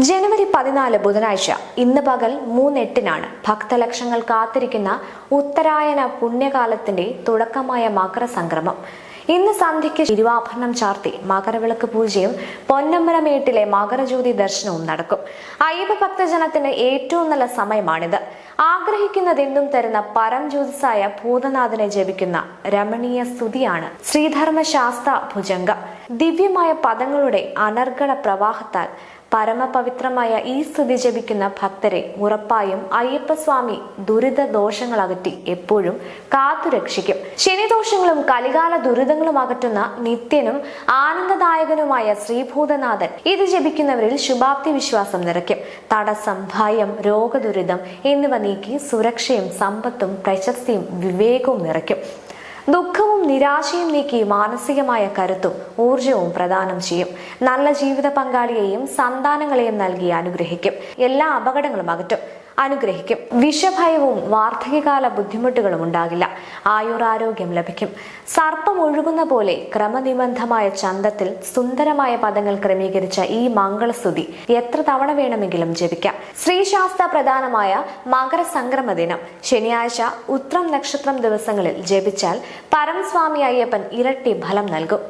ജനുവരി 14 ബുധനാഴ്ച ഇന്ന് പകൽ 3:08 ഭക്തലക്ഷങ്ങൾ കാത്തിരിക്കുന്ന ഉത്തരായന പുണ്യകാലത്തിന്റെ തുടക്കമായ മകരസംക്രമം. ഇന്ന് സന്ധ്യയ്ക്ക് തിരുവാഭരണം ചാർത്തി മകരവിളക്ക് പൂജയും പൊന്നമ്പലമേട്ടിലെ മകരജ്യോതി ദർശനവും നടക്കും. അയ്യപ്പ ഭക്തജനത്തിന് ഏറ്റവും നല്ല സമയമാണിത്. ആഗ്രഹിക്കുന്നതെന്തും തരുന്ന പരംജ്യോതിസായ ഭൂതനാഥനെ ജപിക്കുന്ന രമണീയ സ്തുതിയാണ് ശ്രീധർമ്മശാസ്ത്ര ഭുജംഗ. ദിവ്യമായ പദങ്ങളുടെ അനർഗള പ്രവാഹത്താൽ പരമപവിത്രമായ ഈ സ്തുതി ജപിക്കുന്ന ഭക്തരെ ഉറപ്പായും അയ്യപ്പസ്വാമി ദുരിത ദോഷങ്ങൾ അകറ്റി എപ്പോഴും കാത്തുരക്ഷിക്കും. ശനിദോഷങ്ങളും കലികാല ദുരിതങ്ങളും അകറ്റുന്ന നിത്യനും ആനന്ദദായകനുമായ ശ്രീഭൂതനാഥൻ ഇത് ജപിക്കുന്നവരിൽ ശുഭാപ്തി വിശ്വാസം നിറയ്ക്കും. തടസ്സം, ഭയം, രോഗദുരിതം എന്നിവ നീക്കി സുരക്ഷയും സമ്പത്തും പ്രശസ്തിയും വിവേകവും നിറയ്ക്കും. ദുഃഖവും നിരാശയും നീക്കി മാനസികമായ കരുത്തും ഊർജവും പ്രദാനം ചെയ്യും. നല്ല ജീവിത പങ്കാളിയെയും സന്താനങ്ങളെയും നൽകി അനുഗ്രഹിക്കും. എല്ലാ അപകടങ്ങളും അകറ്റും, അനുഗ്രഹിക്കും. വിഷഭയവും വാർദ്ധക്യകാല ബുദ്ധിമുട്ടുകളും ഉണ്ടാകില്ല. ആയുരാരോഗ്യം ലഭിക്കും. സർപ്പം ഒഴുകുന്ന പോലെ ക്രമനിബന്ധമായ ചന്തത്തിൽ സുന്ദരമായ പദങ്ങൾ ക്രമീകരിച്ച ഈ മംഗളസ്തുതി എത്ര തവണ വേണമെങ്കിലും ജപിക്കാം. ശ്രീശാസ്ത്ര പ്രധാനമായ മകരസംക്രമ ദിനം ശനിയാഴ്ച ഉത്രം നക്ഷത്രം ദിവസങ്ങളിൽ ജപിച്ചാൽ പരംസ്വാമി അയ്യപ്പൻ ഇരട്ടി ഫലം നൽകും.